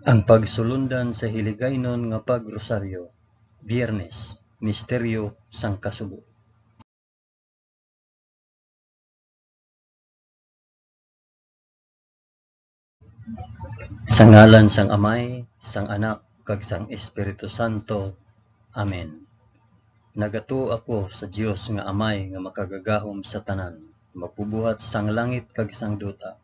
Ang pagsulundan sa hiligaynon nga pagrosaryo, Biyernes, Misteryo sang Kasubo. Sa ngalan sang Amay, sang Anak, kag sang Espiritu Santo. Amen. Nagato ako sa Dios nga Amay nga makagagahom sa tanan, magpubuhat sang langit kag sang duta.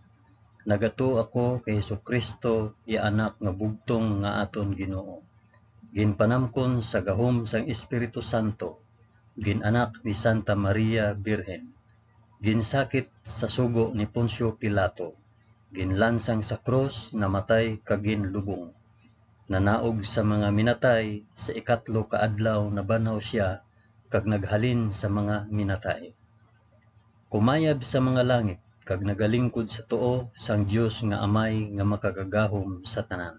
Nagato ako kay Jesucristo, iya anak nga bugtong nga aton Ginoo. Ginpanamkon sa gahom sang Espiritu Santo, ginanak ni Santa Maria Birhen, ginsakit sa sugo ni Poncio Pilato, ginlansang sa krus, namatay kag ginlubong. Nanaog sa mga minatay, sa ikatlo ka adlaw nabanhaw siya kag naghalin sa mga minatay. Kumayab sa mga langit kag nagalingkod sa tuo sang Dios nga Amay nga makagagahom sa tanan.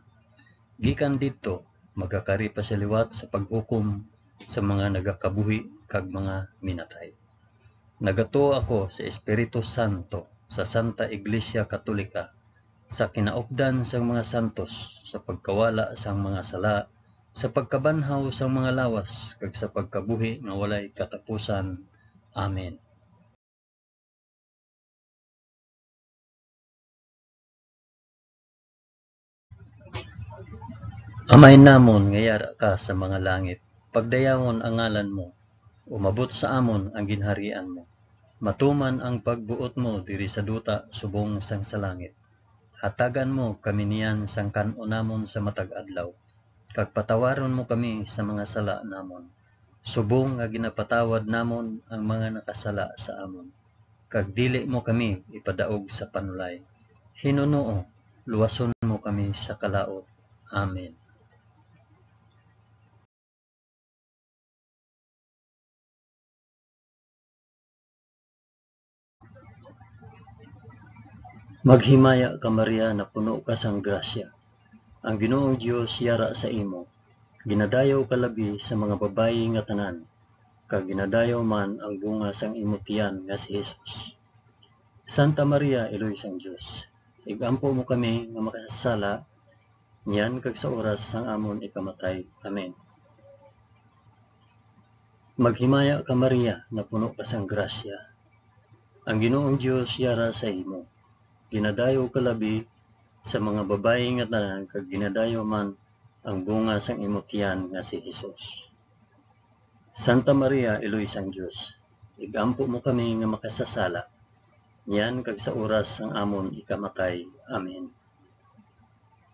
Gikan didto magakari pa sa liwat sa paghukom sa mga nagakabuhi kag mga minatay. Nagato ako sa Espiritu Santo, sa Santa Iglesia Katolika, sa kinaupdan sang mga santos, sa pagkawala sang mga sala, sa pagkabanhaw sang mga lawas, kag sa pagkabuhi nga walay katapusan. Amen. Amay namon nga yara ka sa mga langit, pagdayawon ang ngalan mo, umabot sa amon ang ginharian mo. Matuman ang pagbuot mo diri sa duta subong sang sa langit. Hatagan mo kami niyan sang kan-unamon sa matag adlaw, kag patawaron mo kami sa mga sala namon. Subong nga ginapatawad namon ang mga nakasala sa amon. Kag dili mo kami ipadaog sa panulay. Hinunoo, luwason mo kami sa kalaot. Amen. Maghimaya ka Maria na puno ka sang grasya. Ang Ginoong Dios yara sa imo. Ginadayaw ka labi sa mga babayi nga tanan, kag ginadayaw man ang bunga sang imo tiyan nga si Jesus. Santa Maria, Eloy sang Dios, igampo mo kami nga makasasala, niyan kag sa oras sang amon ikamatay. Amen. Maghimaya ka Maria na puno ka sang grasya. Ang Ginoong Dios yara sa imo. Ginadayaw ka labi sa mga babayi nga tanan, kag ginadayaw man ang bunga sang imo tiyan nga si Jesus. Santa Maria, Eloy sang Dios, igampo mo kami nga makasasala, niyan kag sa oras sang amon ikamatay. Amen.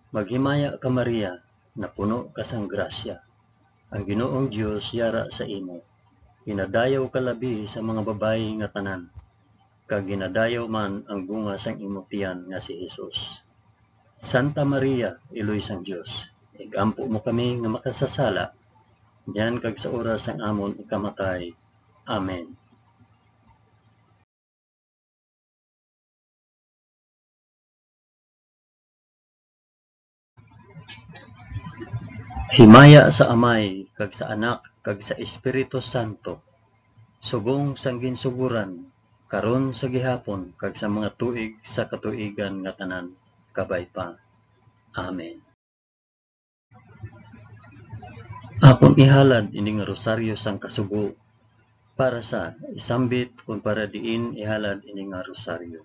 Maghimaya ka Maria na puno ka sang grasya. Ang Ginoong Dios yara sa imo. Ginadayaw ka labi sa mga babayi nga tanan, kag ginadayaw man ang bunga sang imo tiyan nga si Jesus. Santa Maria, Eloy sang Dios, igampo mo kami nga makasasala, diyan kag sa oras sang amon ikamatay. Amen. Himaya sa Amay, kag sa Anak, kag sa Espiritu Santo, subong sang ginsuguran, karon sa gihapon, kag sa mga tuig sa katuigan nga tanan, kabay pa. Amen. Akong ihalad ining rosaryo sang Kasubo, para sa isambit kung para diin ihalad ining rosaryo.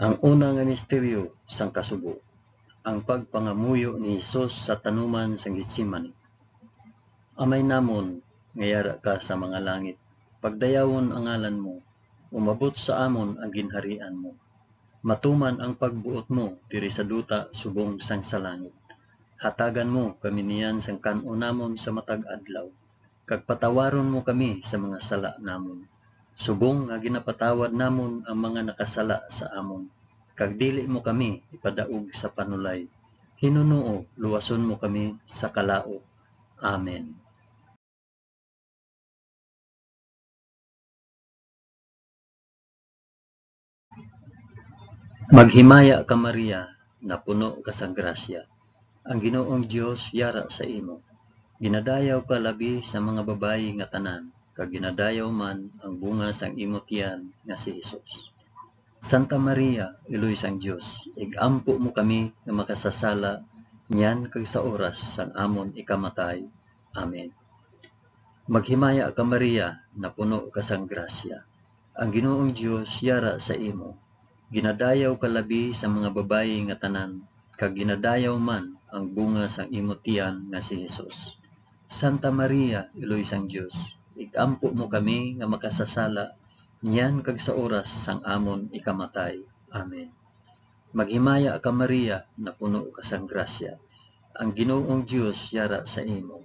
Ang una nga misteryo sang Kasubo, ang pagpangamuyo ni Jesus sa tanuman sang Getsemani. Amay namon nga yara ka sa mga langit, pagdayawon ang ngalan mo, umabot sa amon ang ginharian mo. Matuman ang pagbuot mo diri sa duta subong sang sa langit. Hatagan mo kami niyan sang kan-unamon sa matag adlaw, kag patawaron mo kami sa mga sala namon. Subong nga ginapatawad namon ang mga nakasala sa amon, kag dili mo kami ipadaog sa panulay. Hinunoo, luwason mo kami sa kalaot. Amen. Maghimaya ka Maria na puno ka sa grasya. Ang Ginoong Dios yara sa imo. Ginadayaw ka labi sa mga babayi nga tanan, kag ginadayaw man ang bunga sang imo tiyan nga si Jesus. Santa Maria, Iloy sang Dios, igampo mo kami nga makasasala, niyan kag sa oras sang amon ikamatay. Amen. Maghimaya ka Maria, na puno ka sang grasya. Ang Ginoong Dios yara sa imo. Ginadayaw ka labi sa mga babayi nga tanan, kag ginadayaw man ang bunga sang imo tiyan nga si Hesus. Santa Maria, Iloy sang Dios, igampo mo kami nga makasasala, niyan kag sa oras sang amon ikamatay. Amen. Maghimaya ka Maria, na puno ka sang grasya. Ang Ginoong Dios yara sa imo.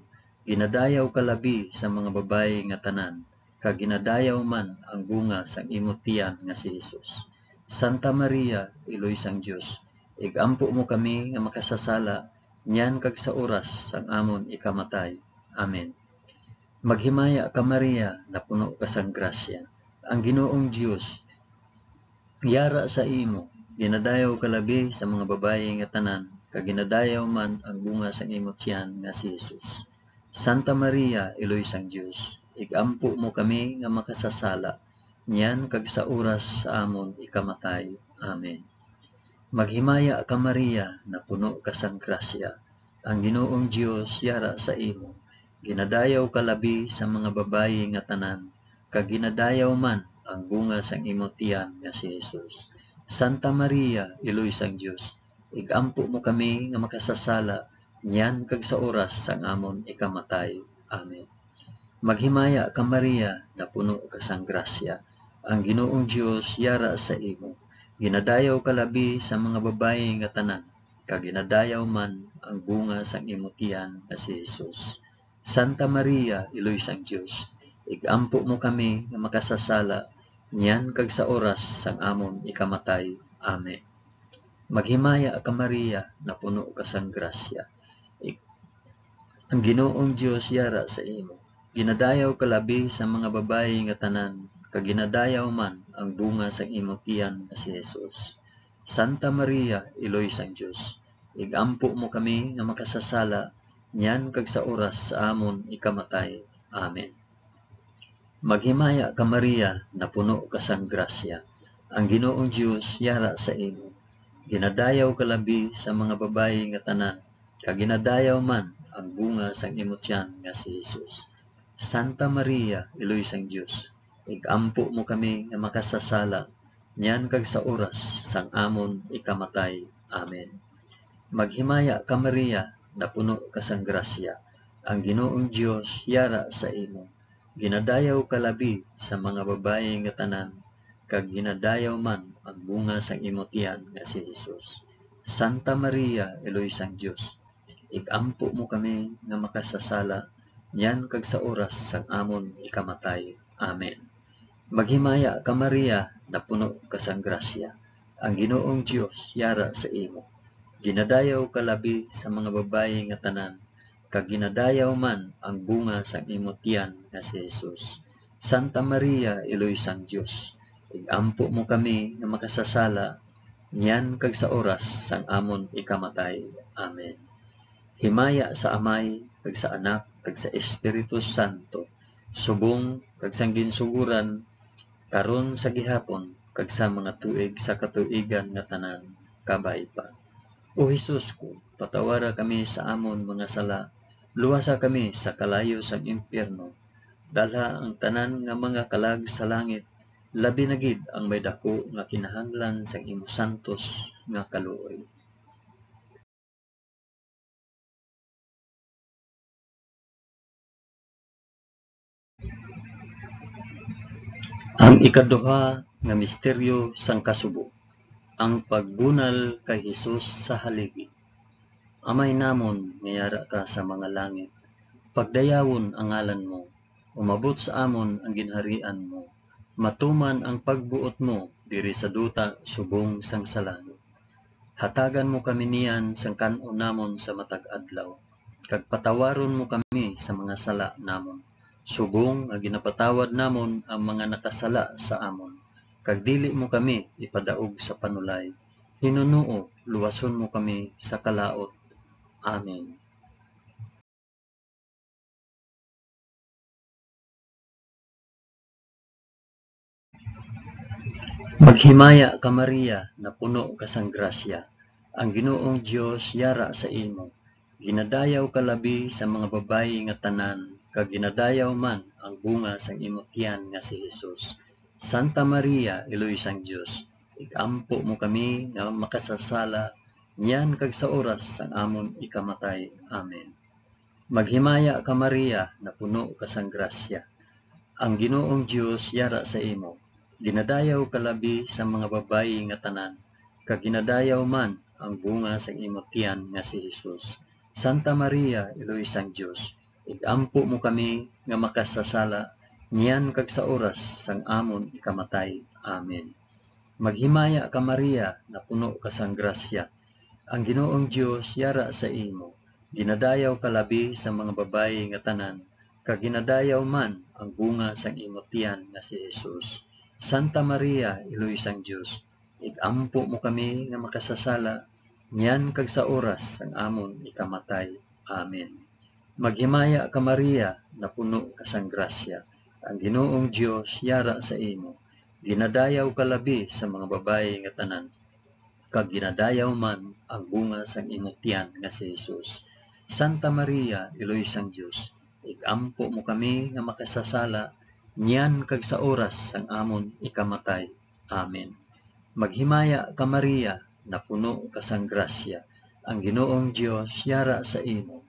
Ginadayaw ka labi sa mga babayi nga tanan, kag ginadayaw man ang bunga sang imo tiyan nga si Hesus. Santa Maria, Iloy sang Dios, igampo mo kami nga makasasala, niyan kag sa oras sang amon ikamatay. Amen. Maghimaya ka Maria, na puno ka sang grasya. Ang Ginoong Dios yara sa imo. Ginadayaw ka labi sa mga babayi nga tanan, kag ginadayaw man ang bunga sang imo tiyan nga si Hesus. Santa Maria, Iloy sang Dios, igampo mo kami nga makasasala, niyan kag sa oras sa amon ikamatay. Amen. Maghimaya ka Maria, na puno ka sang grasya. Ang Ginoong Dios yara sa imo. Ginadayaw ka labi sa mga babayi nga tanan, kag ginadayaw man ang bunga sang imo tiyan nga si Hesus. Santa Maria, Iloy sang Dios, igampo mo kami nga makasasala, niyan kag sa oras sang amon ikamatay. Amen. Maghimaya ka Maria, na puno ka sang grasya. Ang Ginoong Dios yara sa imo. Ginadayaw ka labi sa mga babayi nga tanan, kag ginadayaw man ang bunga sang imo tiyan nga si Hesus. Santa Maria, Iloy sang Dios, igampo mo kami nga makasasala, niyan kag sa oras sang amon ikamatay. Amen. Maghimaya ka Maria, na puno ka sang grasya. Ang Ginoong Dios yara sa imo. Ginadayaw ka labi sa mga babayi nga tanan, kag ginadayaw man ang bunga sang imo tiyan nga si Hesus. Santa Maria, Iloy sang Dios, igampo mo kami nga makasasala, niyan kag sa oras sa amon ikamatay. Amen. Maghimaya ka Maria, na puno ka sang grasya. Ang Ginoong Dios yara sa imo. Ginadayaw ka labi sa mga babayi nga tanan, kag ginadayaw man ang bunga sang imo tiyan nga si Hesus. Santa Maria, Iloy sang Dios, igampo mo kami nga makasasala, niyan kag sa oras sang amon ikamatay. Amen. Maghimaya ka Maria, na puno ka sang grasya. Ang Ginoong Dios yara sa imo. Ginadayaw ka labi sa mga babayi nga tanan, kag ginadayaw man ang bunga sang imo tiyan nga si Hesus. Santa Maria, Iloy sang Dios, igampo mo kami nga makasasala, niyan kag sa oras sang amon ikamatay. Amen. Maghimaya ka Maria, na puno ka sang grasya. Ang Ginoong Dios yara sa imo. Ginadayaw ka labi sa mga babayi nga tanan, kag ginadayaw man ang bunga sang imo tiyan nga si Hesus. Santa Maria, Iloy sang Dios, igampo mo kami nga makasasala, niyan kag sa oras sang amon ikamatay. Amen. Himaya sa Amay, kag sa Anak, kag sa Espiritu Santo, subong kag sang ginsuguran, karon sa gihapon, kag sa mga tuig sa katuigan nga tanan, kabay pa. O Hesus ko, patawara kami sa amon mga sala, luwasa kami sa kalayo sang impyerno, dalha ang tanan nga mga kalag sa langit, labi na gid ang may dako nga kinahanglan sang imo santos nga kaluoy. Ang ikaduha nga misteryo sang kasubo, ang pagbunal kay Hesus sa haligi. Amay namon nga yara ka sa mga langit, pagdayawon ang ngalan mo, umabot sa amon ang ginharian mo, matuman ang pagbuot mo diri sa duta subong sang salangit. Hatagan mo kami niyan sang kan-on namon sa matag adlaw, kag patawaron mo kami sa mga sala namon, subong nga ginapatawad namon ang mga nakasala sa amon, kag dili mo kami ipadaog sa panulay. Hinunuo, luwason mo kami sa kalaot. Amen. Maghimaya ka Maria, na puno ka sang grasya. Ang Ginoong Dios yara sa imo. Ginadayaw ka labi sa mga babayi nga tanan, kag ginadayaw man ang bunga sang imong tiyan nga si Jesus. Santa Maria, Iloy sang Dios, igampo mo kami nga makasasala, niyan kag sa oras sang amon ikamatay. Amen. Maghimaya ka Maria, na puno ka sang grasya. Ang Ginoong Dios yara sa imo. Ginadayaw ka labi sa mga babayi nga tanan, kag ginadayaw man ang bunga sa imong tiyan nga si Jesus. Santa Maria, Iloy sang Dios, igampo mo kami nga makasasala, niyan kag sa oras sang amon ikamatay. Amen. Maghimaya ka Maria, na puno ka sang grasya. Ang Ginoong Dios yara sa imo. Ginadayaw ka labi sa mga babayi nga tanan, kag ginadayaw man ang bunga sang imong tiyan nga si Jesus. Santa Maria, Iloy sang Dios, igampo mo kami nga makasasala, niyan kag sa oras sang amon ikamatay. Amen. Maghimaya ka Maria, na puno ka sang grasya. Ang Ginoong Dios yara sa imo. Ginadayaw ka labi sa mga babayi nga tanan, kag ginadayaw man ang bunga sang imong tiyan nga si Jesus. Santa Maria, Iloy sang Dios, igampo mo kami nga makasasala, niyan kag sa oras sang amon ikamatay. Amen. Maghimaya ka Maria, na puno ka sang grasya. Ang Ginoong Dios yara sa imo.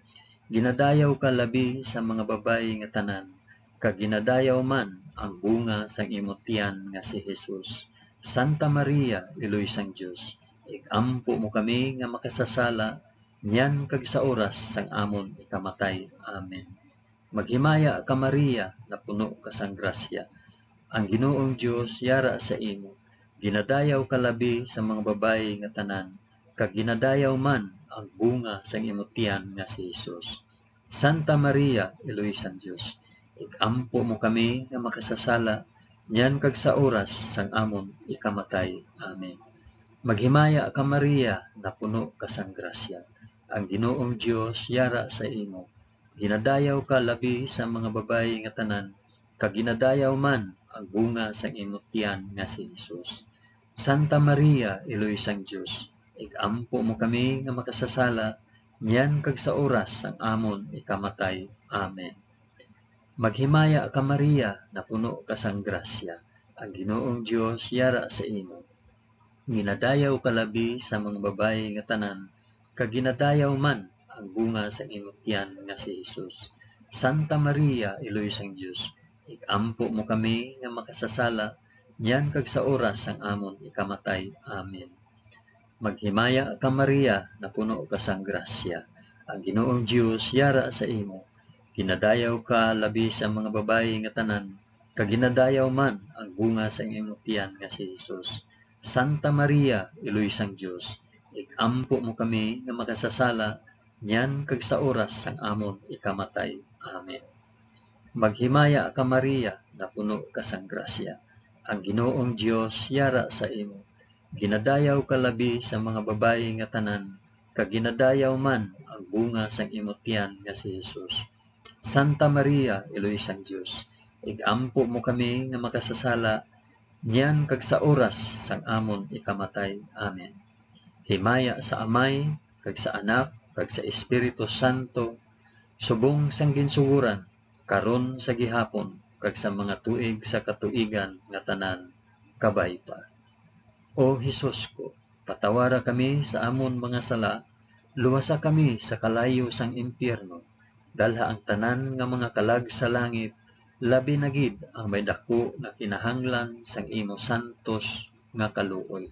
Ginadayaw ka labi sa mga babayi nga tanan, kag ginadayaw man ang bunga sang imong tiyan nga si Jesus. Santa Maria, Iloy sang Dios, igampo mo kami nga makasasala, niyan kag sa oras sang amon ikamatay. Amen. Maghimaya ka Maria, na puno ka sang grasya. Ang Ginoong Dios yara sa imo. Ginadayaw ka labi sa mga babayi nga tanan, kag ginadayaw man ang bunga sang imong tiyan nga si Jesus. Santa Maria, Iloy sang Dios, igampo mo kami nga makasasala, niyan kag sa oras sang amon ikamatay. Amen. Maghimaya ka Maria, na puno ka sang grasya. Ang Ginoong Dios yara sa imo. Ginadayaw ka labi sa mga babayi nga tanan, kag ginadayaw man ang bunga sang imong tiyan nga si Jesus. Santa Maria, Iloy sang Dios, igampo mo kami nga makasasala, niyan kag sa oras sang amon ikamatay. Amen. Maghimaya ka Maria, na puno ka sang grasya. Ang Ginoong Dios yara sa imo. Ginadayaw ka labi sa mga babayi nga tanan, kag ginadayaw man ang bunga sa imong tiyan nga si Jesus. Santa Maria, Iloy sang Dios, igampo mo kami nga makasasala, niyan kag sa oras sang amon ikamatay. Amen. Maghimaya ka Maria, na puno ka sang grasya. Ang Ginoong Dios yara sa imo. Ginadayaw ka labi sa mga babayi nga tanan, kag ginadayaw man ang bunga sa imong tiyan nga si Jesus. Santa Maria, Iloy sang Dios, igampo mo kami nga makasasala, niyan kag sa oras sang amon ikamatay. Amen. Maghimaya ka Maria, na puno ka sang grasya. Ang Ginoong Dios yara sa imo. Ginadayaw ka labi sa mga babayi nga tanan, kag ginadayaw man ang bunga sang imong tiyan nga si Jesus. Santa Maria, Iloy sang Dios, igampo mo kami nga makasasala, niyan kag sa oras sang amon ikamatay. Amen. Himaya sa Amay, kag sa Anak, kag sa Espiritu Santo, subong sang ginsuguran, karon sa gihapon, kag sa mga tuig sa katuigan nga tanan, kabay pa. O Hesus ko, patawara kami sa amon mga sala, luwasa kami sa kalayo sang impyerno, dalha ang tanan nga mga kalag sa langit, labi na gid ang may dako nga kinahanglan sang imo santos nga kaluoy.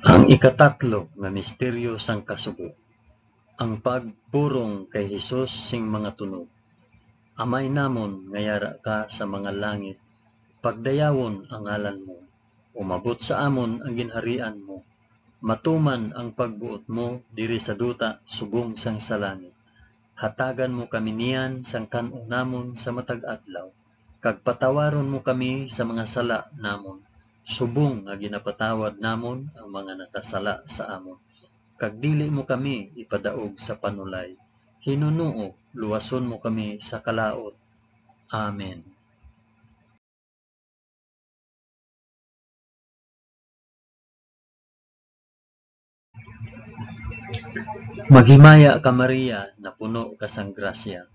Ang ikatatlo nga misteryo sang kasugo, ang pagpurong kay Hesus sing mga tunog. Amay namon nga yara ka sa mga langit, pagdayawon ang ngalan mo, umabot sa amon ang ginharian mo, matuman ang pagbuot mo diri sa duta subong sang sa langit. Hatagan mo kami niyan sang kan-o namon sa matag adlaw, kag patawaron mo kami sa mga sala namon, subong nga ginapatawad namon ang mga nakasala sa amon. Kag dili mo kami ipadaog sa panulay, Hinunoo, luwason mo kami sa kalaot. Amen. Maghimaya ka Maria, na puno ka sang grasya.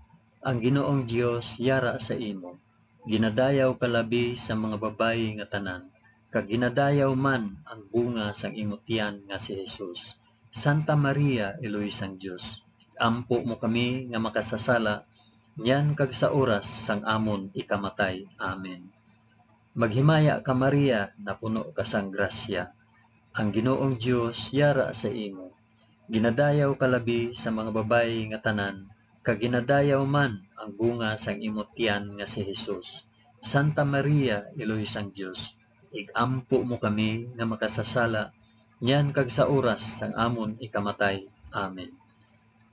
Ang Ginoong Dios yara sa imo. Ginadayaw ka labi sa mga babayi nga tanan, kag ginadayaw man ang bunga sang imong tiyan nga si Jesus. Santa Maria, Eloy sang Dios, ampo mo kami nga makasasala, yan kag sa oras sang amon ikamatay. Amen. Maghimaya ka Maria, na puno ka sang grasya. Ang Ginoong Dios yara sa imo. Ginadayaw ka labi sa mga babayi nga tanan, kag ginadayaw man ang bunga sang imong tiyan nga si Jesus. Santa Maria, Eloy sang Dios, igampo mo kami nga makasasala, yan kag sa oras sang amon ikamatay. Amen.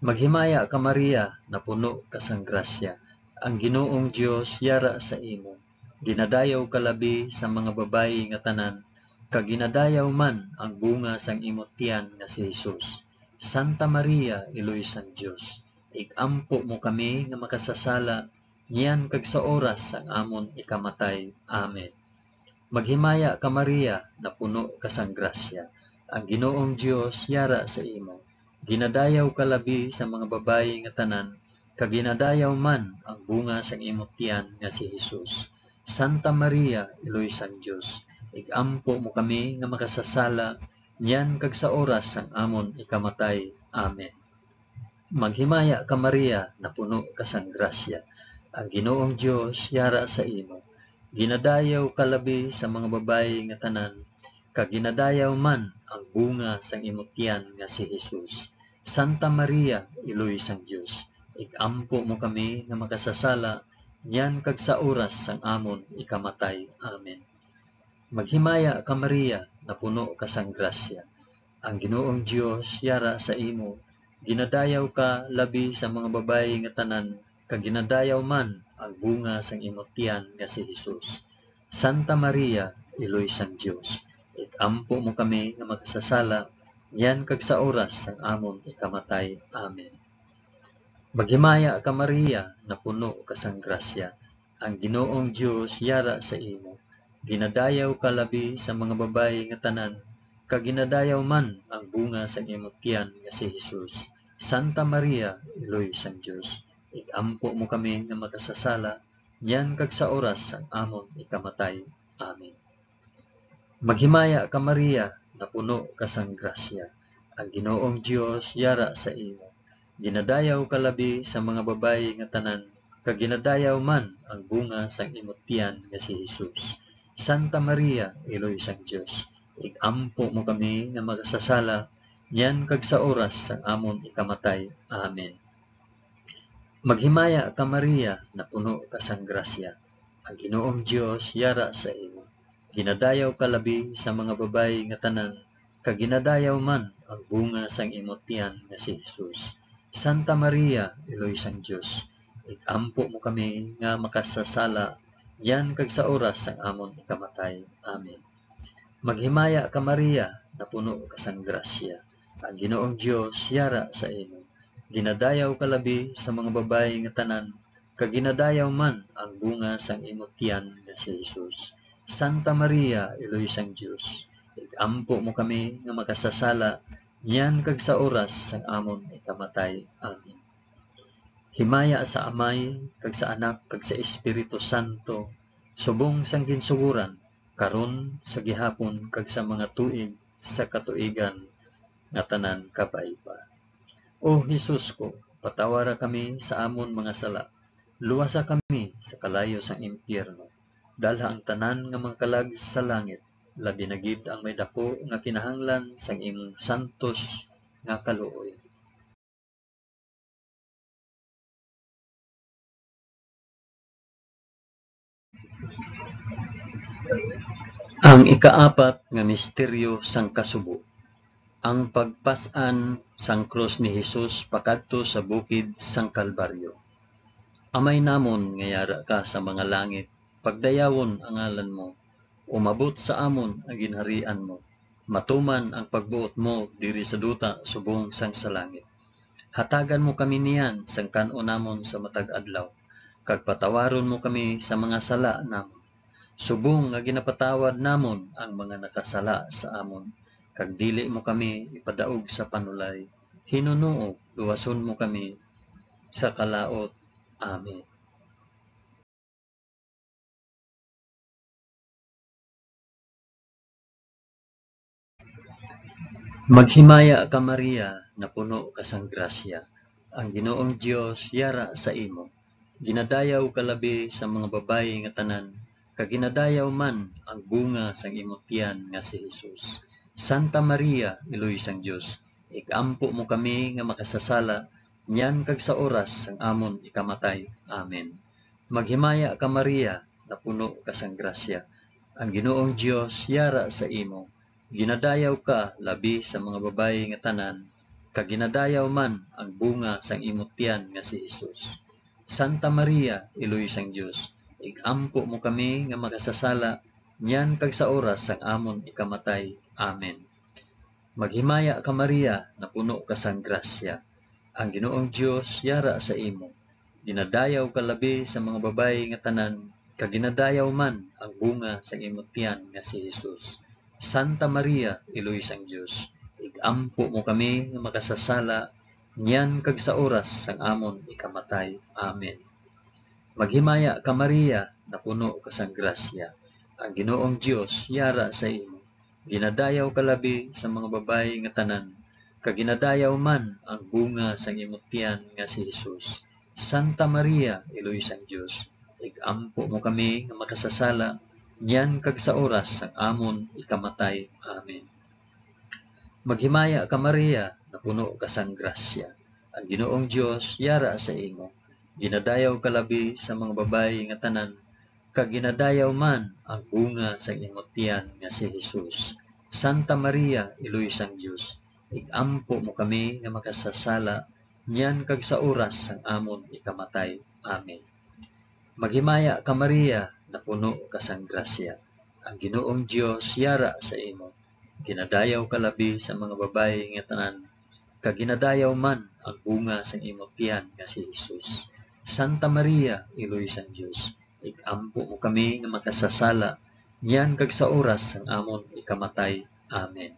Maghimaya ka Maria, na puno ka sang grasya. Ang Ginoong Dios yara sa imo. Ginadayaw ka labi sa mga babayi nga tanan, kag ginadayaw man ang bunga sang imong tiyan nga si Jesus. Santa Maria, Eloy sang Dios, igampo mo kami nga makasasala, niyan kag sa oras sang amon ikamatay. Amen. Maghimaya ka Maria, na puno ka sang grasya. Ang Ginoong Dios yara sa imo. Ginadayaw ka labi sa mga babayi nga tanan, kag ginadayaw man ang bunga sang imong tiyan nga si Jesus. Santa Maria, Eloy sang Dios, igampo mo kami nga makasasala, niyan kag sa oras sang amon ikamatay. Amen. Maghimaya ka Maria, na puno ka sang grasya. Ang Ginoong Dios yara sa imo. Ginadayaw ka labi sa mga babayi nga tanan, kag ginadayaw man ang bunga sang imong tiyan nga si Jesus. Santa Maria, Eloy sang Dios, igampo mo kami nga makasasala, niyan kag sa oras sang amon ikamatay. Amen. Maghimaya ka Maria, na puno ka sang grasya. Ang Ginoong Dios yara sa imo. Ginadayaw ka labi sa mga babayi nga tanan, kag ginadayaw man ang bunga sang imong tiyan nga si Jesus. Santa Maria, Eloy sang Dios, igampo mo kami nga makasasala, yan kag sa oras sang amon ikamatay. Amen. Maghimaya ka Maria, na puno ka sang grasya. Ang Ginoong Dios yara sa imo. Ginadayaw ka labi sa mga babayi nga tanan, kag ginadayaw man ang bunga sang imong tiyan nga si Jesus. Santa Maria, Eloy sang Dios, igampo mo kami nga makasasala, yan kag sa oras sang amon ikamatay. Amen. Maghimaya ka Maria, na puno ka sang grasya. Ang Ginoong Dios yara sa imo. Ginadayaw ka labi sa mga babayi nga tanan, kag ginadayaw man ang bunga sang imong tiyan nga si Jesus. Santa Maria, Eloy sang Dios, igampo mo kami nga makasasala, yan kag sa oras sang amon ikamatay. Amen. Maghimaya ka Maria, na puno ka sang grasya. Ang Ginoong Dios yara sa imo. Ginadayaw ka labi sa mga babayi nga tanan, kag ginadayaw man ang bunga sang imong tiyan nga si Jesus. Santa Maria, Eloy sang Dios, igampo mo kami nga makasasala, yan kag sa oras sang amon ikamatay. Amen. Maghimaya ka Maria, na puno ka sang grasya. Ang Ginoong Dios yara sa imo. Ginadayaw ka labi sa mga babayi nga tanan, kag ginadayaw man ang bunga sang imong tiyan nga si Jesus. Santa Maria, Eloy sang Dios, igampo mo kami nga makasasala, yan kag sa oras sang amon ikamatay. Amen. Himaya sa Amay, kag sa Anak, kag sa Espiritu Santo, subong sang ginsuguran, karon sa gihapon, kag sa mga tuig sa katuigan nga tanan kapaiba. O Jesus ko, patawara kami sa amon mga sala, luwasa kami sa kalayo sang impyerno, dalha ang tanan nga mangkalag sa langit, labi na gid ang may dako nga kinahanglan sang imong santos nga kaluoy. Ang ikaapat nga misteryo sang kasubo, ang pagpas-an sang krus ni Jesus pakadto sa bukid sang Kalbaryo. Amay namon nga yara ka sa mga langit, pagdayawon ang ngalan mo, umabot sa amon ang ginharian mo, matuman ang pagbuot mo diri sa duta subong sang sa langit. Hatagan mo kami niyan sang kan-o namon sa matag adlaw, kag patawaron mo kami sa mga sala namon. Subong nga ginapatawad namon ang mga nakasala sa amon, kag dili mo kami ipadaog sa panulay. Hinunuo, luwason mo kami sa kalaot. Amen. Maghimaya ka Maria, na puno ka sang grasya. Ang Ginoong Dios yara sa imo. Ginadayaw ka labi sa mga babayi nga tanan, kag ginadayaw man ang bunga sang imong tiyan nga si Jesus. Santa Maria, Iloy sang Dios, ikampo mo kami nga makasasala, nyan kag sa oras sang amon ikamatay. Amen. Maghimaya ka Maria, na puno ka sang grasya. Ang Ginoong Dios yara sa imo. Ginadayaw ka labi sa mga babayi nga tanan, kag ginadayaw man ang bunga sang imong tiyan nga si Jesus. Santa Maria, Iloy sang Dios, igampo mo kami nga makasasala, nyan kag sa oras sang amon ikamatay. Amen. Maghimaya ka Maria, na puno ka sang grasya. Ang Ginoong Dios yara sa imo. Ginadayaw ka labi sa mga babayi nga tanan, kag ginadayaw man ang bunga sang imong tiyan nga si Jesus. Santa Maria, Iloy sang Dios, igampo mo kami nga makasasala, nyan kag sa oras sang amon ikamatay. Amen. Maghimaya ka Maria, na puno ka sang grasya. Ang Ginoong Dios yara sa imo. Ginadayaw ka labi sa mga babayi nga tanan, kag ginadayaw man ang bunga sang imong tiyan nga si Jesus. Santa Maria, Iloy sang Dios, igampo mo kami nga makasasala, nyan kag sa oras sang amon ikamatay. Amen. Maghimaya ka Maria, na puno ka sang grasya. Ang Ginoong Dios yara sa imo. Ginadayaw ka labi sa mga babayi nga tanan, kag ginadayaw man ang bunga sang imong tiyan nga si Jesus. Santa Maria, Iloy sang Dios, igampo mo kami nga makasasala, nyan kag sa oras sang amon ikamatay. Amen. Maghimaya ka Maria, na puno ka sang grasya. Ang Ginoong Dios yara sa imo. Ginadayaw ka labi sa mga babayi nga tanan, kag ginadayaw man ang bunga sang imong tiyan nga si Jesus. Santa Maria, Iloy sang Dios, igampo mo kami nga makasasala, nyan kag sa oras sang amon ikamatay. Amen.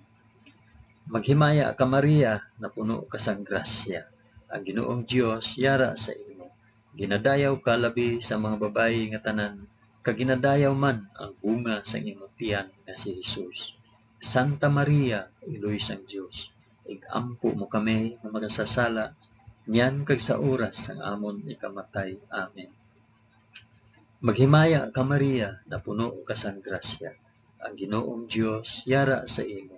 Maghimaya ka Maria, na puno ka sang grasya. Ang Ginoong Dios yara sa imo. Ginadayaw ka labi sa mga babayi nga tanan, kag ginadayaw man ang bunga sang imong tiyan nga si Jesus. Santa Maria, Iloy sang Dios, igampo mo kami nga makasasala, nyan kag sa oras sang amon ikamatay. Amen. Maghimaya ka Maria, na puno ka sang grasya. Ang Ginoong Dios yara sa imo.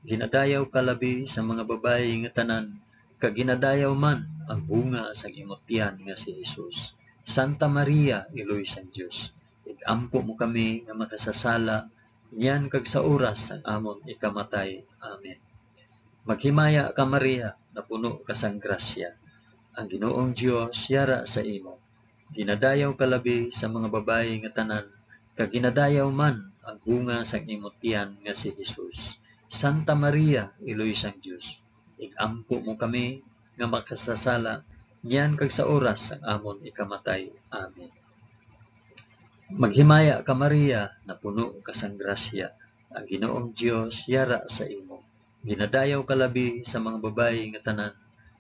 Ginadayaw ka labi sa mga babayi nga tanan, kag ginadayaw man ang bunga sang imong tiyan nga si Jesus. Santa Maria, Iloy sang Dios, igampo mo kami nga makasasala, nyan kag sa oras sang amon ikamatay. Amen. Maghimaya ka Maria, na puno ka sang grasya. Ang Ginoong Dios yara sa imo. Ginadayaw ka labi sa mga babayi nga tanan, kag ginadayaw man ang bunga sang imong tiyan nga si Jesus. Santa Maria, Iloy sang Dios, igampo mo kami nga makasasala, nyan kag sa oras sang amon ikamatay. Amen. Maghimaya ka Maria, na puno ka sang grasya. Ang Ginoong Dios yara sa imo. Ginadayaw ka labi sa mga babayi nga tanan,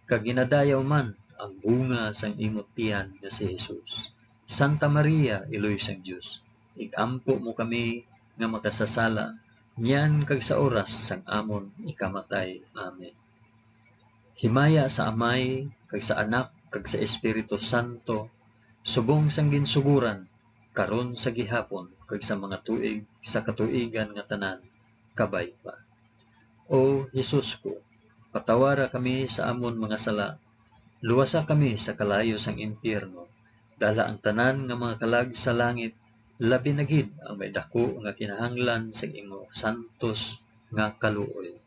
kag ginadayaw man ang bunga sang imong tiyan nga si Jesus. Santa Maria, Iloy sang Dios, igampo mo kami nga makasasala, nyan kag sa oras sang amon ikamatay. Amen. Himaya sa Amay, kag sa Anak, kag sa Espiritu Santo, subong sang ginsuguran, karon sa gihapon, kag sa mga tuig, sa katuigan nga tanan, kabay pa. O Jesus ko, patawara kami sa amon mga sala, luwasa kami sa kalayo sang impyerno, dala ang tanan nga mga kalag sa langit, labi na gid ang may dako nga kinahanglan sa imong santos nga kaluoy.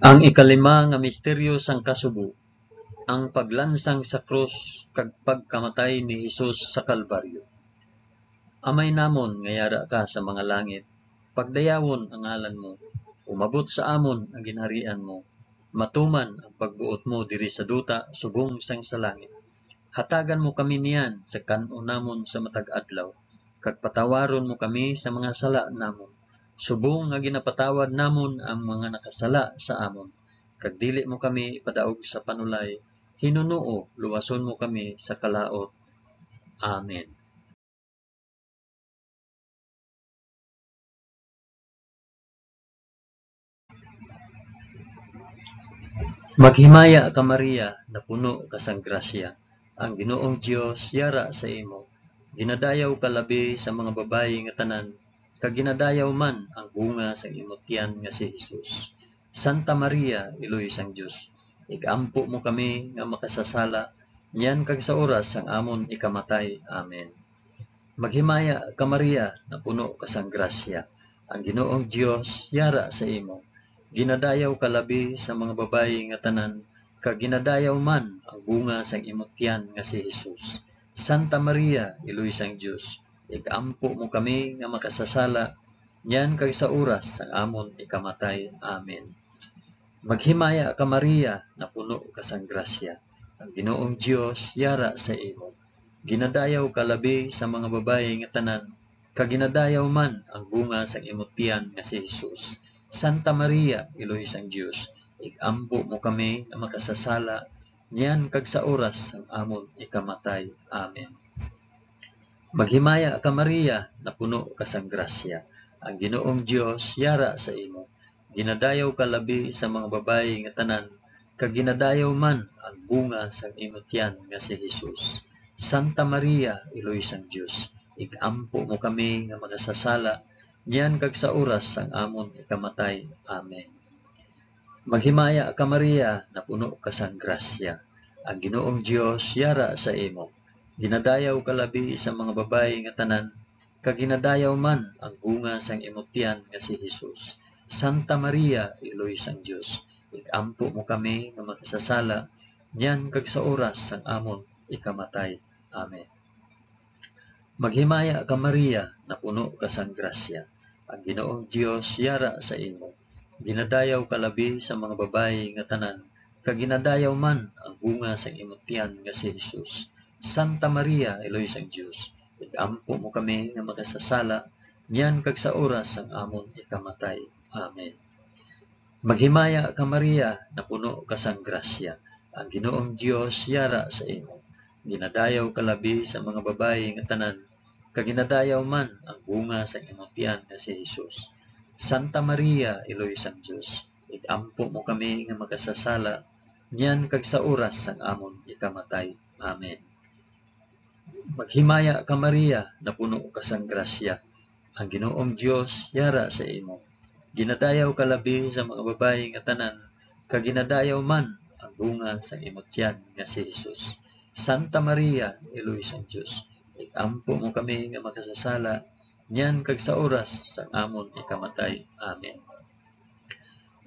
Ang ikalima nga misteryo sang kasubo, ang paglansang sa krus kag pagkamatay ni Hesus sa Kalbaryo. Amay namon nga yara ka sa mga langit, pagdayawon ang ngalan mo, umabot sa amon ang ginharian mo, matuman ang pagbuot mo diri sa duta subong sang sa langit. Hatagan mo kami niyan sa kanon namon sa matag adlaw, kag patawaron mo kami sa mga sala namon, subong nga ginapatawad namon ang mga nakasala sa amon, kag dili mo kami ipadaog sa panulay, hinunoo luwason mo kami sa kalaot. Amen. Maghimaya ka Maria, na puno ka sang grasya, ang Ginoong Dios yara sa imo. Ginadayaw ka labi sa mga babayi nga tanan, kag ginadayaw man ang bunga sa imong tiyan nga si Hesus. Santa Maria, Iloy sang Dios, igampo mo kami nga makasasala, niyan kag sa oras sang amon ikamatay. Amen. Maghimaya ka Maria, na puno ka sang grasya, ang Ginoong Dios yara sa imo. Ginadayaw ka labi sa mga babayi nga tanan, kag ginadayaw man ang bunga sang imong tiyan nga si Hesus. Santa Maria, Iloy sang Dios, igampo mo kami nga makasasala, niyan kag sa oras sang amon ikamatay. Amen. Maghimaya ka Maria, na puno ka sang grasya, ang Ginoong Dios yara sa imo. Ginadayaw ka labi sa mga babayi nga tanan, kag ginadayaw man ang bunga sang imong tiyan nga si Hesus. Santa Maria, Iloy sang Dios, igampo mo kami nga makasasala, niyan kag sa oras sang amon ikamatay. Amen. Maghimaya ka Maria, na puno ka sang grasya, ang Ginoong Dios yara sa imo. Ginadayaw ka labi sa mga babayi nga tanan, kag ginadayaw man ang bunga sang imong tiyan nga si Hesus. Santa Maria, Iloy sang Dios, igampo mo kami nga makasasala, niyan kag sa oras sang amon ikamatay. Amen. Maghimaya ka Maria, na puno ka sang grasya, ang Ginoong Dios yara sa imo. Ginadayaw ka labi sa mga babayi nga tanan, kag ginadayaw man ang bunga sang imong tiyan nga si Hesus. Santa Maria, Iloy sang Dios, igampo mo kami nga makasasala, niyan kag sa oras sang amon ikamatay. Amen. Maghimaya ka Maria, na puno ka sang grasya, ang Ginoong Dios yara sa imo. Ginadayaw ka labi sa mga babayi nga tanan, kag ginadayaw man ang bunga sang imong tiyan nga si Hesus. Santa Maria, Iloy sang Dios, igampo mo kami nga makasasala, niyan kag sa oras sang amon ikamatay. Amen. Maghimaya ka Maria, na puno ka sang grasya, ang Ginoong Dios yara sa imo. Ginadayaw ka labi sa mga babayi nga tanan, kag ginadayaw man ang bunga sang imong tiyan nga si Hesus. Santa Maria, Iloy sang Dios, igampo mo kami nga makasasala, niyan kag sa oras sang amon ikamatay. Amen. Maghimaya ka Maria, na puno ka sang grasya, ang Ginoong Dios yara sa imo. Ginadayaw ka labi sa mga babayi nga tanan, kag ginadayaw man ang bunga sang imong tiyan nga si Hesus. Santa Maria, Iloy sang Dios, igampo mo kami nga makasasala, niyan kag sa oras sang amon ikamatay. Amen.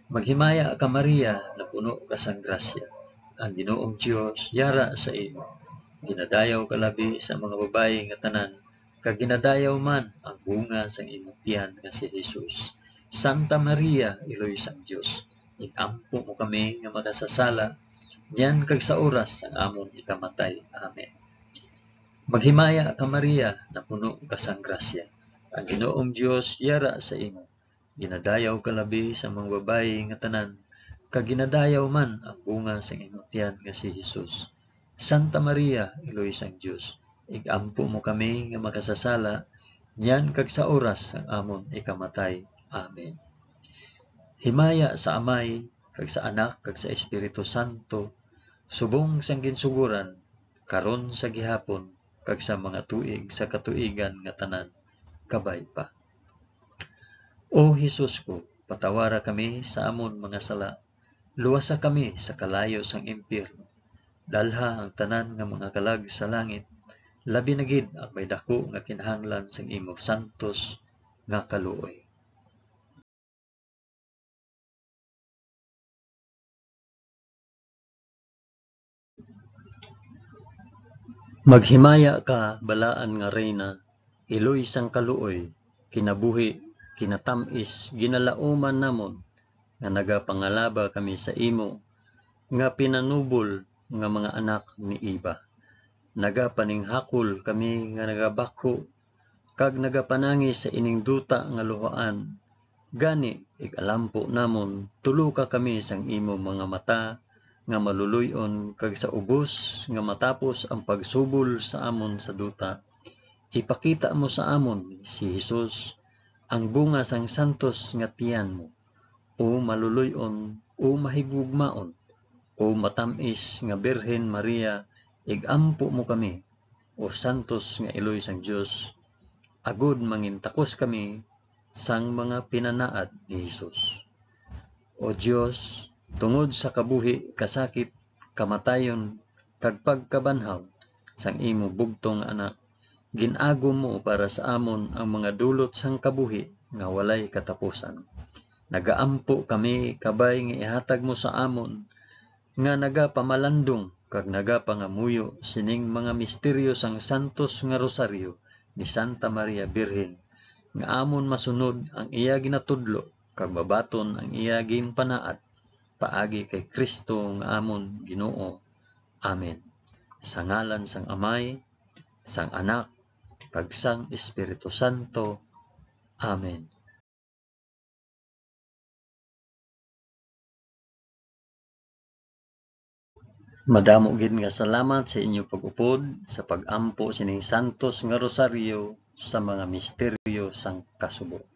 Maghimaya ka Maria, na puno ka sang grasya, ang Ginoong Dios yara sa imo. Ginadayaw ka labi sa mga babayi nga tanan, kag ginadayaw man ang bunga sang imong tiyan nga si Hesus. Santa Maria, Iloy sang Dios, igampo mo kami nga makasasala, niyan kag sa oras sang amon ikamatay. Amen. Maghimaya ka Maria, na puno ka sang grasya, ang Ginoong Dios yara sa imo. Ginadayaw ka labi sa mga babayi nga tanan, kag ginadayaw man ang bunga sang imong tiyan nga si Hesus. Santa Maria, Iloy sang Dios, igampo mo kami nga makasasala, niyan kag sa oras sang amon ikamatay. Amen. Himaya sa Amay, kag sa Anak, kag sa Espiritu Santo, subong sang ginsuguran, karon sa gihapon, kag sa mga tuig sa katuigan nga tanan, kabay pa. O Hesus ko, patawara kami sa amon mga sala, luwasa kami sa kalayo sang impyerno, dalha ang tanan nga mga kalag sa langit, labi na gid ang may dako nga kinahanglan sang imo santos nga kaluoy. Maghimaya ka balaan nga reyna, iloy sang kaluoy, kinabuhi, kinatamis, ginalauman namon, nga nagapangalaba kami sa imo, nga pinanubol nga mga anak ni Iba. Nagapaninghakol kami nga nagabakho, kag nagapanangi sa ining duta nga luhaan. Gani, ikalampo namon, tulo ka kami sang imo mga mata, nga maluluyon, kag sa ubos, nga matapos ang pagsubol sa amon sa duta. Ipakita mo sa amon, si Jesus, ang bunga sang santos nga tiyan mo, o maluluyon, o mahigugmaon, o matamis nga Birhen Maria, igampo mo kami, o santos nga iloy sang Dios, agud mangintakos kami sang mga pinanaad ni Jesus. O Dios, tungod sa kabuhi, kasakit, kamatayon, kag pagkabanhaw sang imo bugtong anak, ginago mo para sa amon ang mga dulot sang kabuhi nga walay katapusan. Nagaampo kami kabay nga ihatag mo sa amon, nga nagapamalandong kag nagapangamuyo sining mga misteryo sang santos nga rosaryo ni Santa Maria Birhen, nga amon masunod ang iya ginatudlo kag babaton ang iya ginpanaad paagi kay Kristo nga amon Ginoo. Amen. Sa ngalan sang Amay, sang Anak, kag sang Espiritu Santo. Amen. Madamo gid nga salamat sa inyo pag-upod sa pag-ampo sining santos nga rosaryo sa mga misteryo sang kasubo.